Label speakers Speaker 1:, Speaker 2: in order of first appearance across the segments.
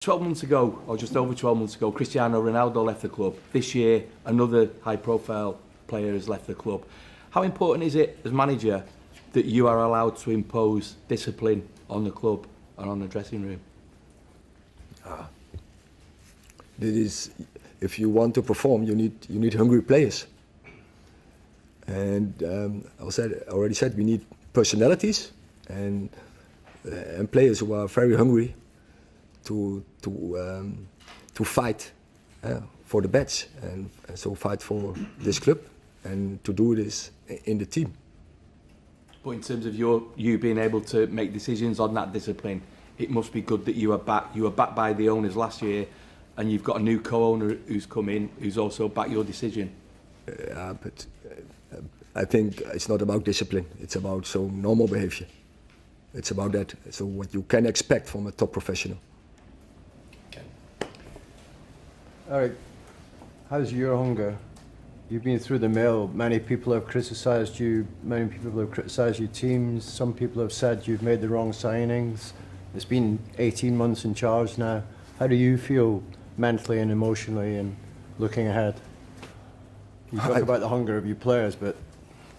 Speaker 1: 12 months ago, or just over 12 months ago, Cristiano Ronaldo left the club. This year, another high-profile player has left the club. How important is it, as manager, that you are allowed to impose discipline on the club and on the dressing room?
Speaker 2: That is, if you want to perform, you need hungry players. And I already said we need personalities and players who are very hungry to fight for the badge and so fight for this club and to do this in the team.
Speaker 1: But in terms of you being able to make decisions on that discipline, it must be good that you are back. You were backed by the owners last year, and you've got a new co-owner who's come in, who's also backed your decision.
Speaker 2: But I think it's not about discipline. It's about normal behavior. It's about that. So what you can expect from a top professional.
Speaker 1: Okay.
Speaker 3: Erik, how's your hunger? You've been through the mill. Many people have criticised you. Many people have criticised your teams. Some people have said you've made the wrong signings. It's been 18 months in charge now. How do you feel mentally and emotionally and looking ahead? You talk about the hunger of your players, but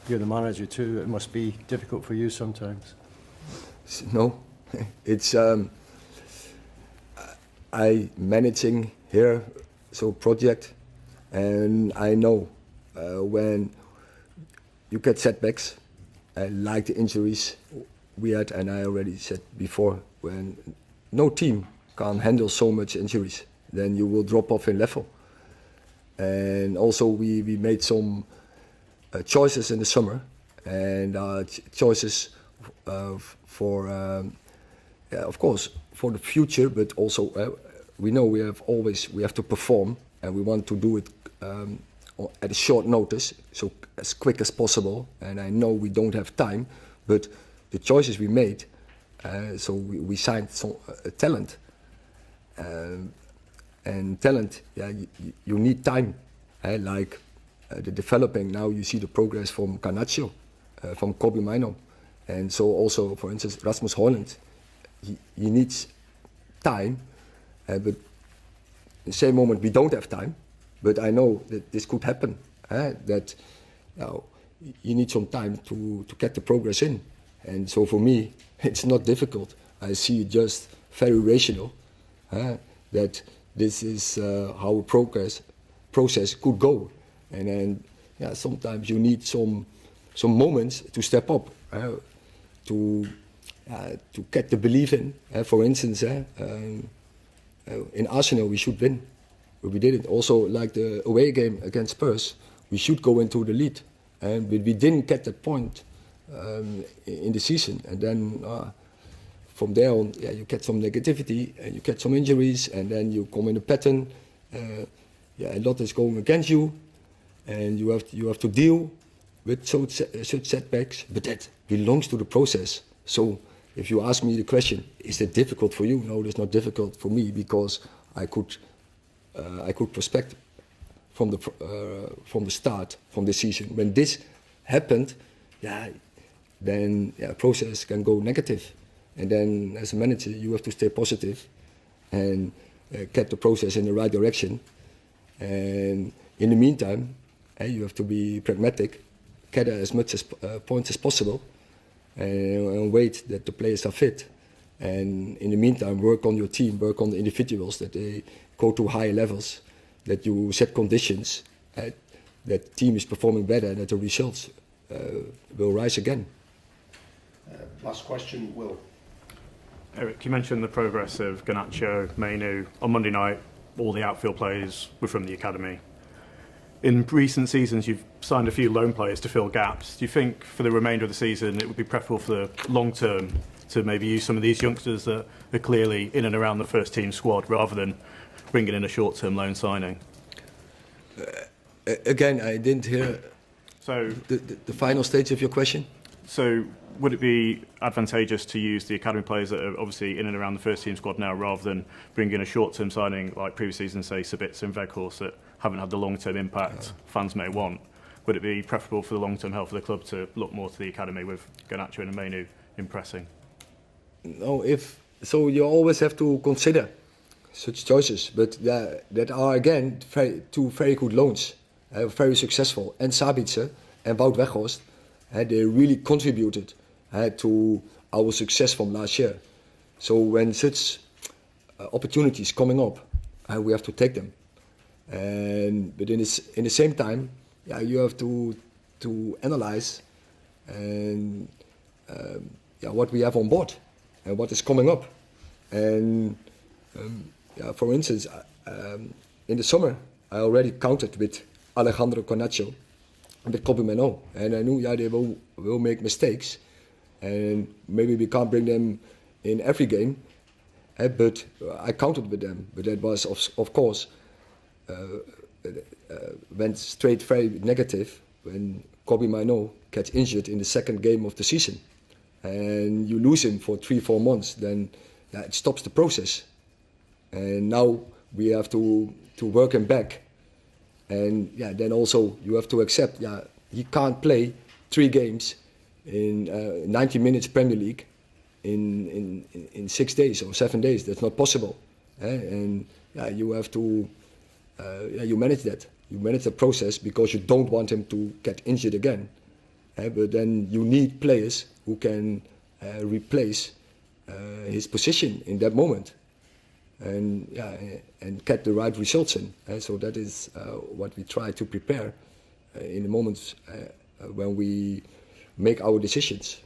Speaker 3: you're the manager too. It must be difficult for you sometimes.
Speaker 2: No, it's I managing here project, and I know when you get setbacks, like the injuries we had, and I already said before, when no team can handle so much injuries, then you will drop off in level. And also we made some choices in the summer, and choices for of course for the future, but also we know we have to perform, and we want to do it at a short notice, so as quick as possible. And I know we don't have time, but the choices we made, so we signed some talent, and talent, you need time, like the developing. Now you see the progress from Garnacho, from Kobe Mainoo, and so also, for instance, Rasmus Højlund, he needs time, but at the same moment we don't have time. But I know that this could happen, that you need some time to get the progress in. And so for me, it's not difficult. I see it just very rational, that this is how a process could go. And then sometimes you need some moments to step up, to get the belief in. For instance, in Arsenal we should win. But we didn't. Also, like the away game against Spurs, we should go into the lead, but we didn't get that point in the season. And then from there on, you get some negativity, and you get some injuries, and then you come in a pattern. A lot is going against you, and you have to deal with such setbacks. But that belongs to the process. So, if you ask me the question, is it difficult for you? No, it's not difficult for me, because I could prospect from the start, from the season. When this happened, then process can go negative, and then as a manager you have to stay positive and get the process in the right direction. And in the meantime, you have to be pragmatic, gather as much points as possible, and wait that the players are fit. And in the meantime, work on your team, work on the individuals, that they go to higher levels, that you set conditions, that the team is performing better, that the results will rise again.
Speaker 4: Last question, Will.
Speaker 5: Erik, you mentioned the progress of Garnacho, Mainoo. On Monday night, all the outfield players were from the academy. In recent seasons, you've signed a few loan players to fill gaps. Do you think for the remainder of the season it would be preferable for the long term to maybe use some of these youngsters that are clearly in and around the first team squad, rather than bringing in a short-term loan signing?
Speaker 2: Again, I didn't hear the final stage of your question.
Speaker 5: So would it be advantageous to use the academy players that are obviously in and around the first team squad now, rather than bring in a short-term signing like previous season, say Sabitzer and Weghorst, that haven't had the long-term impact fans may want? Would it be preferable for the long-term health of the club to look more to the academy with Garnacho and Mainoo impressing?
Speaker 2: No, so you always have to consider such choices, but that are again two very good loans, very successful. And Sabitzer and Wout Weghorst, they really contributed to our success from last year. So when such opportunities coming up, we have to take them. But in the same time, you have to analyze and what we have on board and what is coming up. And for instance, in the summer, I already counted with Alejandro Garnacho and with Kobe Mainoo, and I knew they will make mistakes, and maybe we can't bring them in every game, but I counted with them. But that was, of course, went straight very negative when Kobe Mainoo gets injured in the second game of the season, and you lose him for 3-4 months. Then it stops the process, and now we have to work him back. And then also you have to accept he can't play 3 games in 90 minutes Premier League in 6 days or 7 days. That's not possible. And you have to you manage that. You manage the process because you don't want him to get injured again. But then you need players who can replace his position in that moment, and get the right results in. So that is what we try to prepare in the moments when we make our decisions.